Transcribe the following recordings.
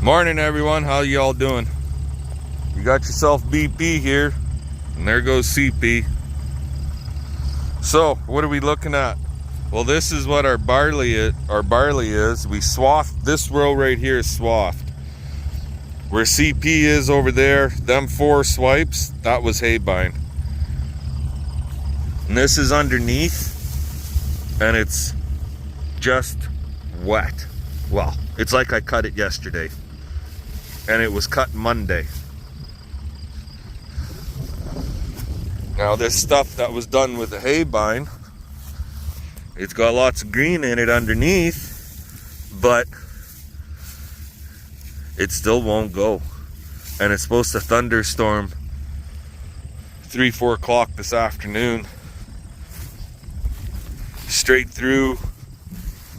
Morning everyone, how y'all doing? You got yourself BP here, and there goes CP. So, what are we looking at? Well, this is what our barley is. We swathed, this row right here is swathed. Where CP is over there, them 4 swipes, that was haybine. And this is underneath, and it's just wet. Well, it's like I cut it yesterday. And it was cut Monday. Now this stuff that was done with the haybine, it's got lots of green in it underneath, but it still won't go. And it's supposed to thunderstorm 3-4 o'clock this afternoon. Straight through.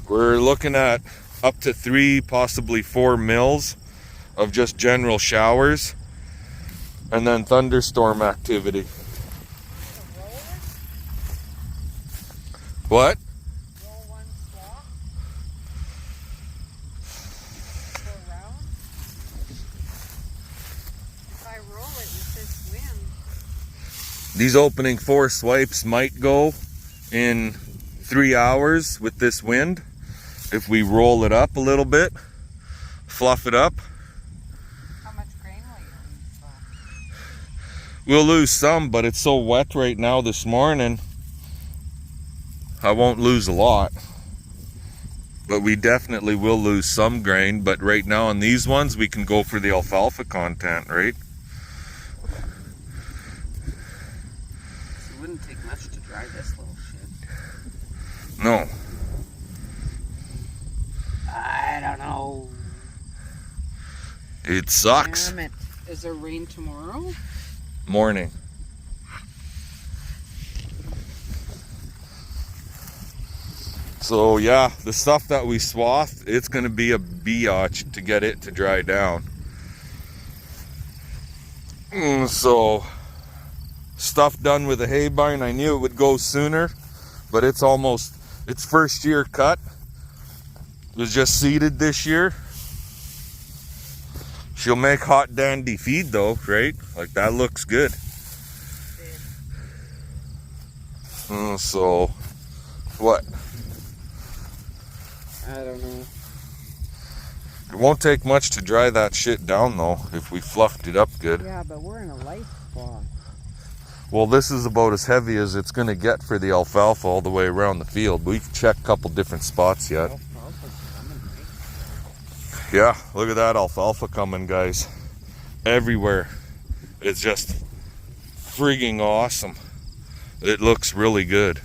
We're looking at up to 3, possibly 4 mils of just general showers, and then thunderstorm activity. What? Roll one swath for a round. If I roll it with this wind. These opening 4 swipes might go in 3 hours with this wind. If we roll it up a little bit, fluff it up. We'll lose some, but it's so wet right now this morning, I won't lose a lot. But we definitely will lose some grain, but right now on these ones, we can go for the alfalfa content, right? It wouldn't take much to dry this little shit. No. I don't know. It sucks. Damn it. Is there rain tomorrow? Morning. So yeah, the stuff that we swathed, it's going to be a biatch to get it to dry down. So stuff done with the haybine, I knew it would go sooner, but it's first year cut. It was just seeded this year. She'll make hot dandy feed though, right? Like that looks good. So, what? I don't know. It won't take much to dry that shit down though, if we fluffed it up good. Yeah, but we're in a light spot. Well, this is about as heavy as it's gonna get for the alfalfa all the way around the field. We've checked a couple different spots yet. Yeah, look at that alfalfa coming, guys. Everywhere. It's just frigging awesome. It looks really good.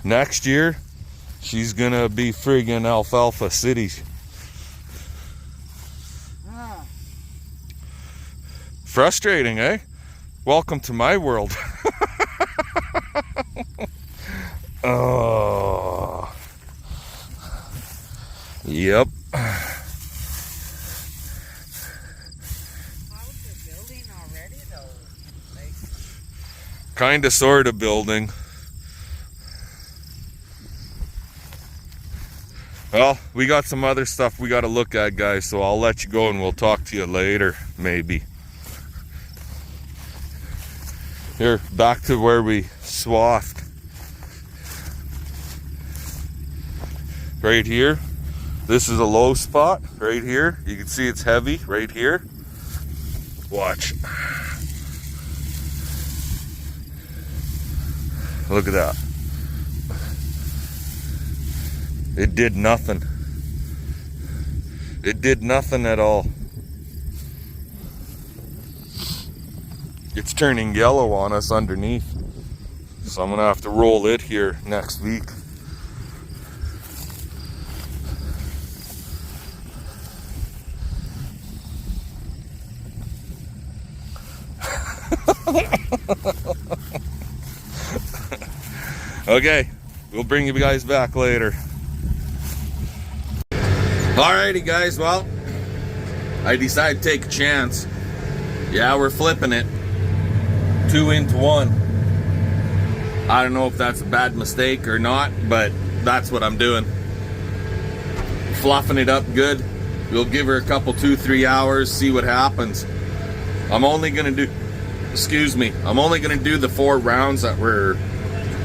Next year, she's gonna be friggin' alfalfa city. Frustrating, eh? Welcome to my world. Oh. Yep. How's the building already though? Like... Kinda sorta building. Well, we got some other stuff we gotta look at, guys, so I'll let you go and we'll talk to you later, maybe. Here, back to where we swathed. Right here. This is a low spot right here. You can see it's heavy right here. Watch. Look at that. It did nothing. It did nothing at all. It's turning yellow on us underneath. So I'm gonna have to roll it here next week. Okay, we'll bring you guys back later. Alrighty guys, well, I decided to take a chance. Yeah, we're flipping it 2 into 1. I don't know if that's a bad mistake or not, but that's what I'm doing. Fluffing it up good. We'll give her a couple, 2-3 hours, see what happens. I'm only gonna do, excuse me, I'm only gonna do the 4 rounds that were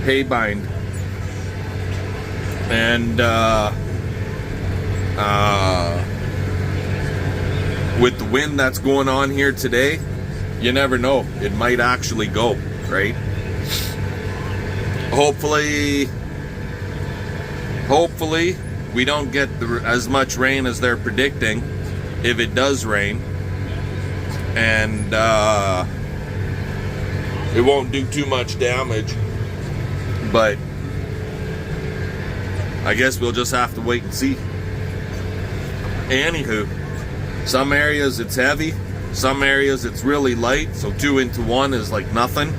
hay bind. And with the wind that's going on here today, you never know, it might actually go, right? Hopefully we don't get as much rain as they're predicting, if it does rain, and it won't do too much damage. But I guess we'll just have to wait and see. Anywho, some areas it's heavy, some areas it's really light, so 2 into 1 is like nothing.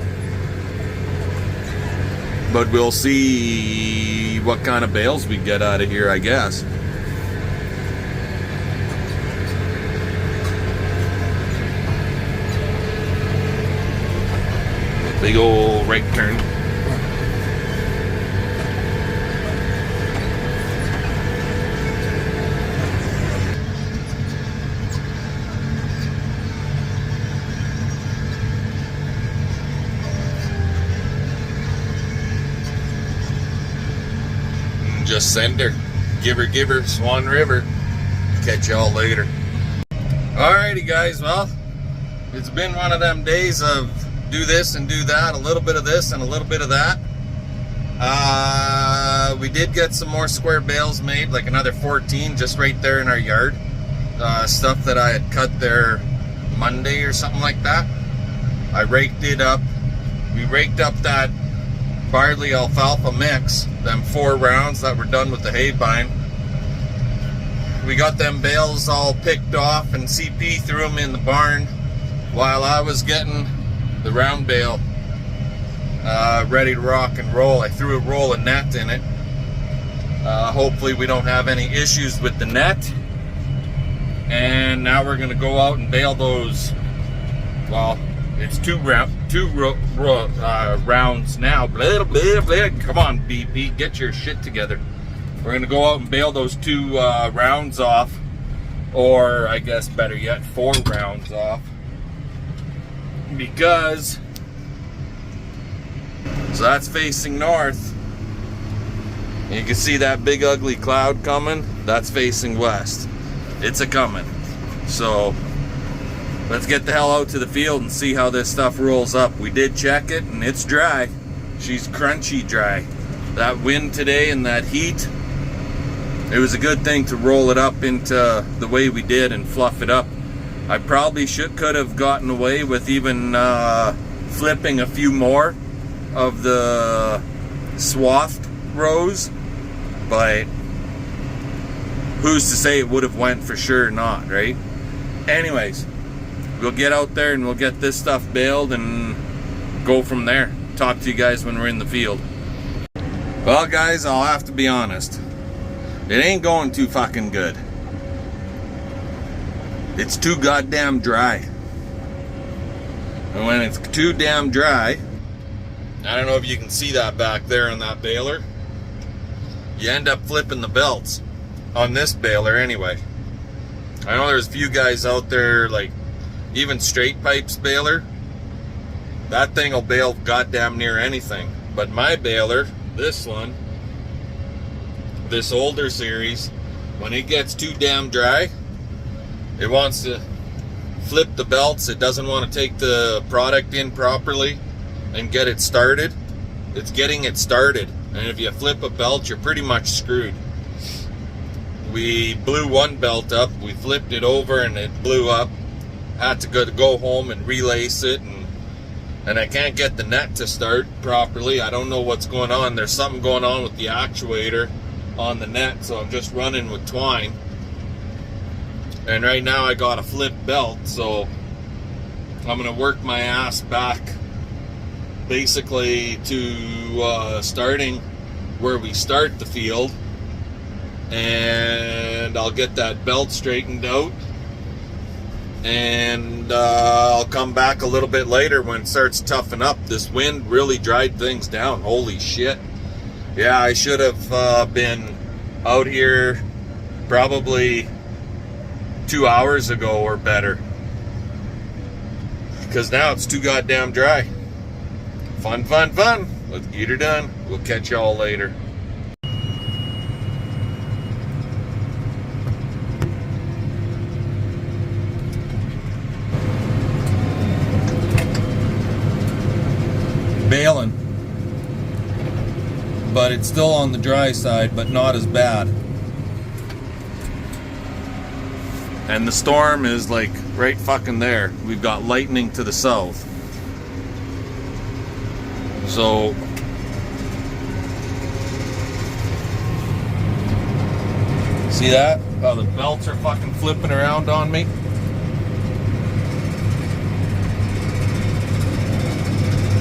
But we'll see what kind of bales we get out of here, I guess. Big old right turn. Just send her. Give her, Swan River. Catch y'all later. Alrighty guys, well, it's been one of them days of do this and do that, a little bit of this and a little bit of that. We did get some more square bales made, like another 14 just right there in our yard. Stuff that I had cut there Monday or something like that. I raked it up. We raked up that barley alfalfa mix, them 4 rounds that were done with the hay bind. We got them bales all picked off, and CP threw them in the barn while I was getting the round bale ready to rock and roll. I threw a roll of net in it. Hopefully we don't have any issues with the net. And now we're gonna go out and bale those. Well, it's 2 rounds now. Blah, blah, blah. Come on, BP, get your shit together. We're gonna go out and bale those 2 rounds off, or I guess better yet, 4 rounds off, because so that's facing north. You can see that big ugly cloud coming. That's facing west. It's a coming. So let's get the hell out to the field and see how this stuff rolls up. We did check it and it's dry. She's crunchy dry. That wind today and that heat, it was a good thing to roll it up into the way we did and fluff it up. I probably could have gotten away with even flipping a few more of the swathed rows, but who's to say it would have went for sure not, right? Anyways, we'll get out there and we'll get this stuff baled and go from there. Talk to you guys when we're in the field. Well guys, I'll have to be honest. It ain't going too fucking good. It's too goddamn dry. And when it's too damn dry, I don't know if you can see that back there on that baler, you end up flipping the belts on this baler anyway. I know there's a few guys out there, like even straight pipes baler, that thing will bale goddamn near anything. But my baler, this one, this older series, when it gets too damn dry, it wants to flip the belts. It doesn't want to take the product in properly and get it started. It's getting it started, and if you flip a belt, you're pretty much screwed. We blew one belt up, we flipped it over and it blew up. Had to go home and relace it, and I can't get the net to start properly. I don't know what's going on. There's something going on with the actuator on the net, so I'm just running with twine. And right now I got a flip belt, so I'm gonna work my ass back basically to starting where we start the field, and I'll get that belt straightened out, and I'll come back a little bit later when it starts to toughen up. This wind really dried things down. Holy shit. Yeah, I should have been out here probably 2 hours ago or better. Because now it's too goddamn dry. Fun, fun, fun. Let's get her done. We'll catch y'all later. Baling. But it's still on the dry side, but not as bad. And the storm is like right fucking there. We've got lightning to the south. So see that? Oh, the belts are fucking flipping around on me.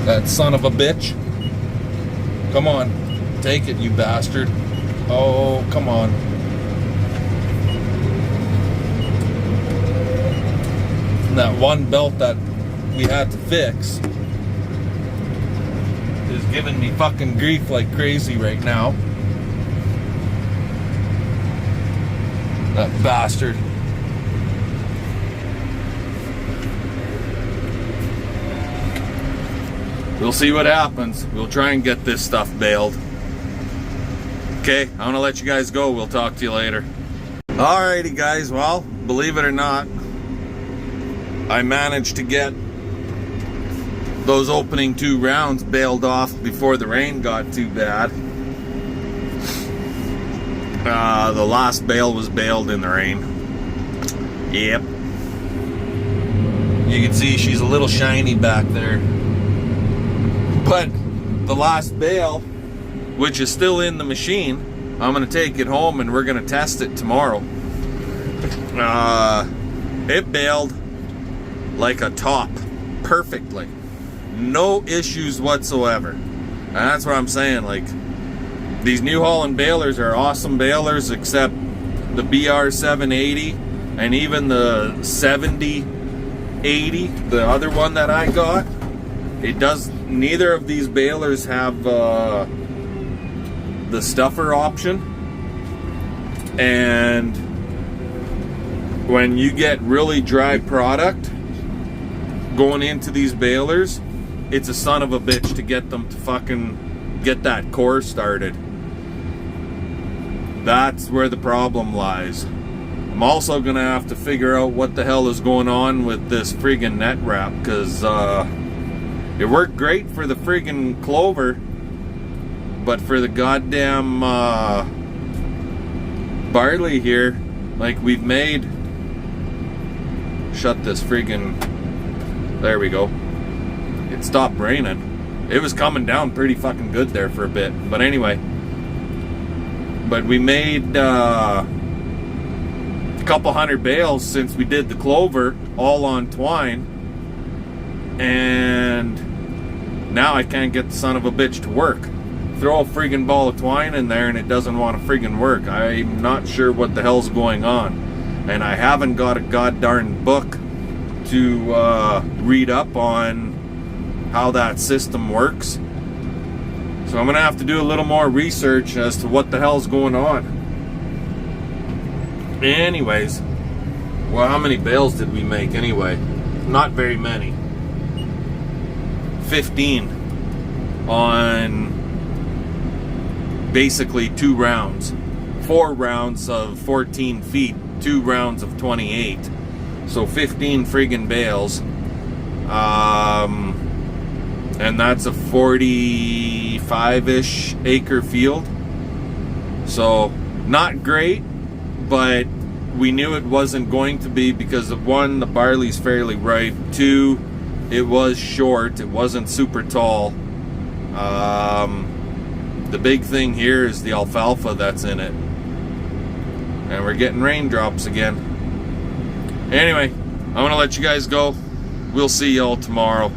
That son of a bitch. Come on. Take it, you bastard. Oh, come on. That one belt that we had to fix is giving me fucking grief like crazy right now. That bastard. We'll see what happens. We'll try and get this stuff baled. Okay, I'm gonna let you guys go. We'll talk to you later. Alrighty guys, well, believe it or not, I managed to get those opening 2 rounds baled off before the rain got too bad. The last bale was baled in the rain. Yep. You can see she's a little shiny back there. But the last bale, which is still in the machine, I'm going to take it home and we're going to test it tomorrow. It baled like a top, perfectly. No issues whatsoever. And that's what I'm saying, like, these New Holland balers are awesome balers, except the BR 780 and even the 7080, the other one that I got. It does, neither of these balers have the stuffer option. And when you get really dry product going into these balers, it's a son of a bitch to get them to fucking get that core started. That's where the problem lies. I'm also gonna have to figure out what the hell is going on with this friggin' net wrap, because it worked great for the friggin' clover, but for the goddamn barley here, like we've made, shut this friggin', there we go. It stopped raining. It was coming down pretty fucking good there for a bit. But anyway. But we made a couple hundred bales since we did the clover, all on twine. And now I can't get the son of a bitch to work. Throw a friggin' ball of twine in there and it doesn't want to friggin' work. I'm not sure what the hell's going on. And I haven't got a goddarn book to read up on how that system works. So I'm gonna have to do a little more research as to what the hell's going on. Anyways, well, how many bales did we make anyway? Not very many. 15 on basically 2 rounds. 4 rounds of 14 feet, 2 rounds of 28. So 15 friggin' bales. And that's a 45-ish acre field. So not great, but we knew it wasn't going to be because of 1, the barley's fairly ripe. 2, it was short, it wasn't super tall. The big thing here is the alfalfa that's in it. And we're getting raindrops again. Anyway, I'm gonna let you guys go. We'll see y'all tomorrow.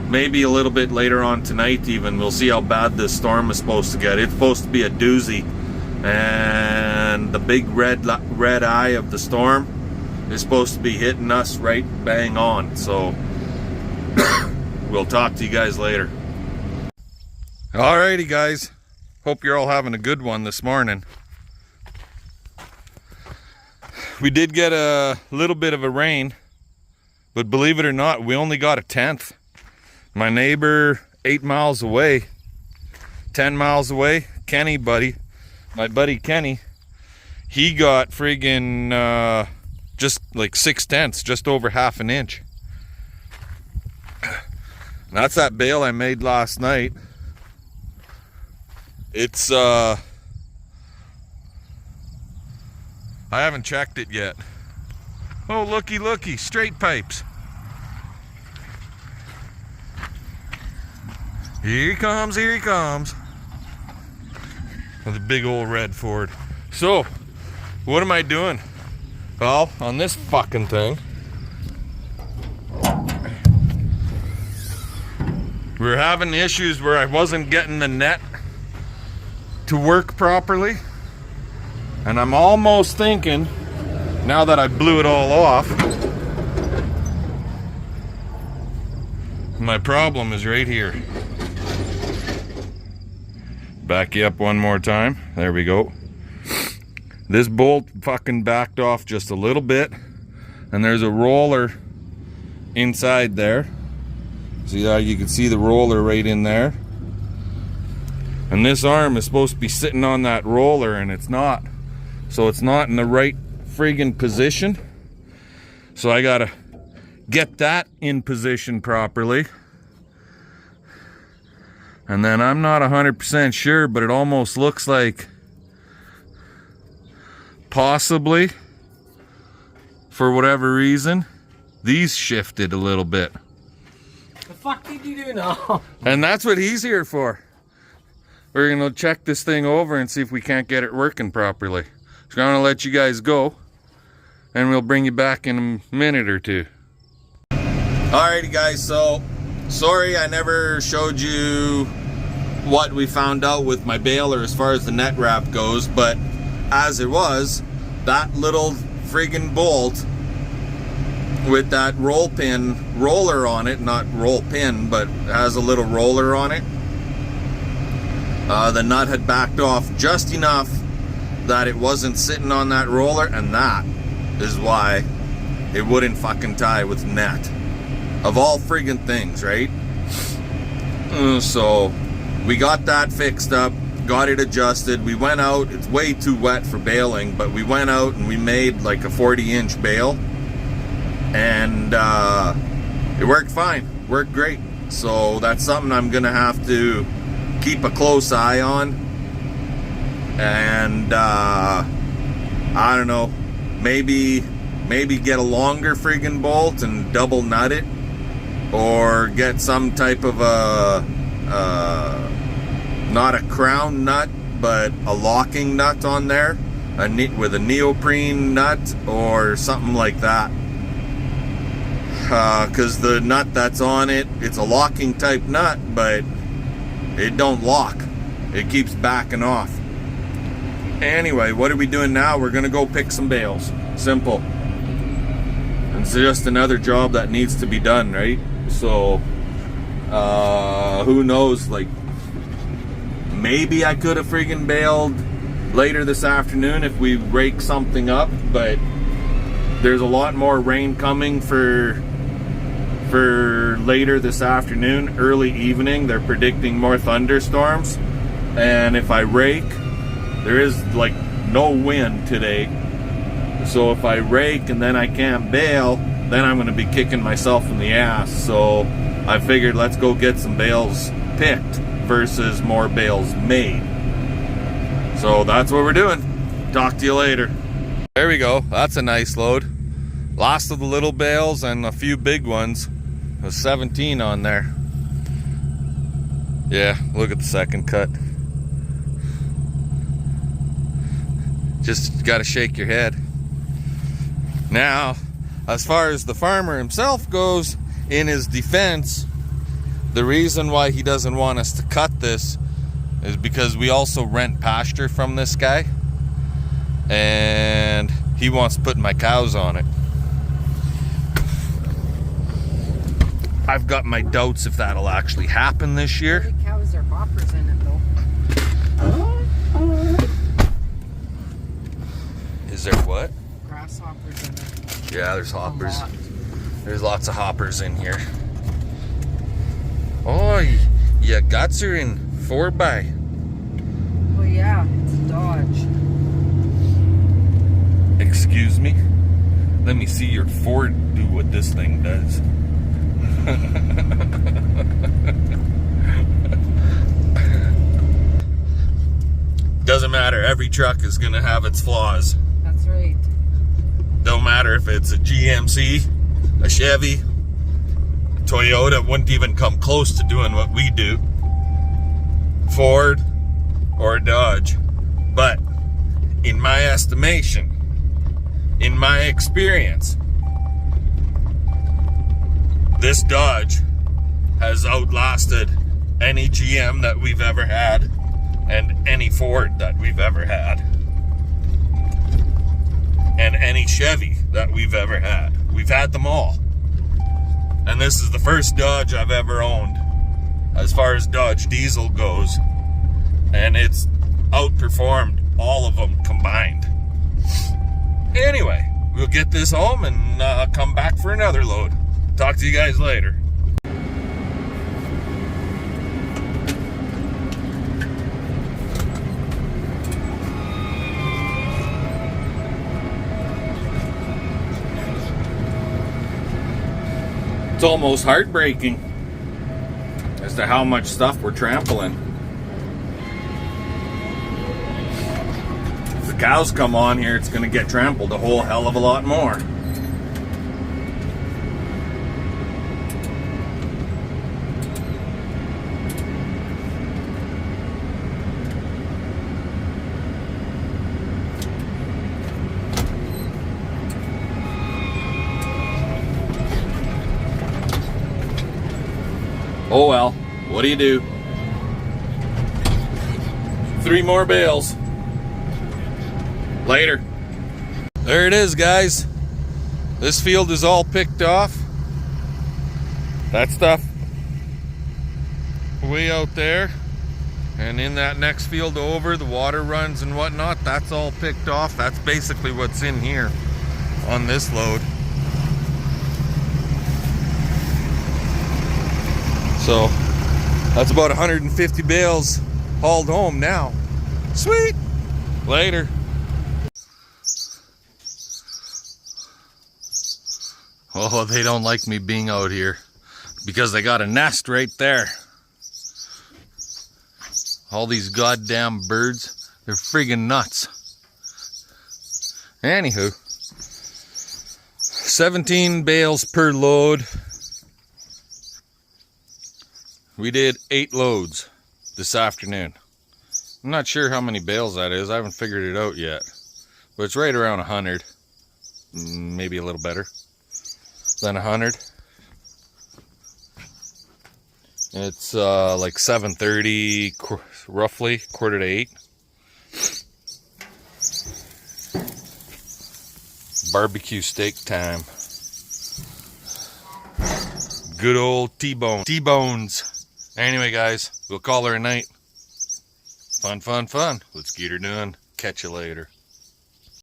Maybe a little bit later on tonight even. We'll see how bad this storm is supposed to get. It's supposed to be a doozy. And the big red eye of the storm is supposed to be hitting us right bang on. So we'll talk to you guys later. Alrighty guys. Hope you're all having a good one this morning. We did get a little bit of a rain, but believe it or not, we only got a tenth. My neighbor 8 miles away, 10 miles away, Kenny buddy, my buddy Kenny, he got friggin' just like 6/10, just over half an inch. That's that bale I made last night. It's I haven't checked it yet. Oh, looky, straight pipes. Here he comes. With a big old red Ford. So, what am I doing? Well, on this fucking thing, we were having issues where I wasn't getting the net to work properly. And I'm almost thinking, now that I blew it all off, my problem is right here. Back you up one more time. There we go. This bolt fucking backed off just a little bit, and there's a roller inside there. See how you can see the roller right in there. And this arm is supposed to be sitting on that roller, and it's not. So it's not in the right friggin' position. So I gotta get that in position properly. And then I'm not 100% sure, but it almost looks like possibly, for whatever reason, these shifted a little bit. The fuck did you do now? And that's what he's here for. We're gonna check this thing over and see if we can't get it working properly. So I'm gonna let you guys go, and we'll bring you back in a minute or two. Alrighty guys, so sorry I never showed you what we found out with my baler as far as the net wrap goes, but as it was, that little friggin' bolt with that roll pin roller on it, not roll pin, but has a little roller on it, the nut had backed off just enough that it wasn't sitting on that roller, and that is why it wouldn't fucking tie with net. Of all friggin' things, right? So we got that fixed up, got it adjusted. We went out, it's way too wet for baling, but we went out and we made like a 40-inch bale, and it worked fine, worked great. So that's something I'm gonna have to keep a close eye on, and I don't know, maybe get a longer friggin' bolt and double nut it, or get some type of a not a crown nut, but a locking nut on there, with a neoprene nut or something like that, because the nut that's on it, it's a locking type nut, but it don't lock, it keeps backing off. Anyway, what are we doing now? We're gonna go pick some bales. Simple. It's just another job that needs to be done, right? So who knows, like, maybe I could have friggin' baled later this afternoon if we rake something up, but there's a lot more rain coming for later this afternoon, early evening. They're predicting more thunderstorms, and if I rake, there is like no wind today, so if I rake and then I can't bale, then I'm going to be kicking myself in the ass. So I figured, let's go get some bales picked versus more bales made. So that's what we're doing. Talk to you later. There we go. That's a nice load. Last of the little bales and a few big ones. There's 17 on there. Yeah, look at the second cut. Just gotta shake your head. Now, as far as the farmer himself goes, in his defense, the reason why he doesn't want us to cut this is because we also rent pasture from this guy, and he wants to put my cows on it. I've got my doubts if that'll actually happen this year. The cows are hoppers in it though. Is there what? Grasshoppers. hoppers in it. Yeah, there's hoppers. A lot. There's lots of hoppers in here. Oh, yeah, guts are in 4x. Well, yeah, it's a Dodge. Excuse me? Let me see your Ford do what this thing does. Doesn't matter, every truck is gonna have its flaws. That's right. Don't matter if it's a GMC, a Chevy, Toyota wouldn't even come close to doing what we do. Ford or Dodge. But in my estimation, in my experience, this Dodge has outlasted any GM that we've ever had and any Ford that we've ever had and any Chevy that we've ever had. We've had them all. And this is the first Dodge I've ever owned as far as Dodge diesel goes, and it's outperformed all of them combined. Anyway, we'll get this home and come back for another load. Talk to you guys later. It's almost heartbreaking as to how much stuff we're trampling. If the cows come on here, it's going to get trampled a whole hell of a lot more. Oh well, what do you do? 3 more bales. Later. There it is, guys. This field is all picked off. That stuff way out there. And in that next field over, the water runs and whatnot, that's all picked off. That's basically what's in here on this load. So that's about 150 bales hauled home now. Sweet. Later. Oh, they don't like me being out here because they got a nest right there. All these goddamn birds, they're friggin' nuts. Anywho, 17 bales per load. We did 8 loads this afternoon. I'm not sure how many bales that is. I haven't figured it out yet. But it's right around 100. Maybe a little better than 100. It's like 7:30, roughly, 7:45. Barbecue steak time. Good old T-bone. T-bones. Anyway, guys, we'll call her a night. Fun, fun, fun. Let's get her done. Catch you later.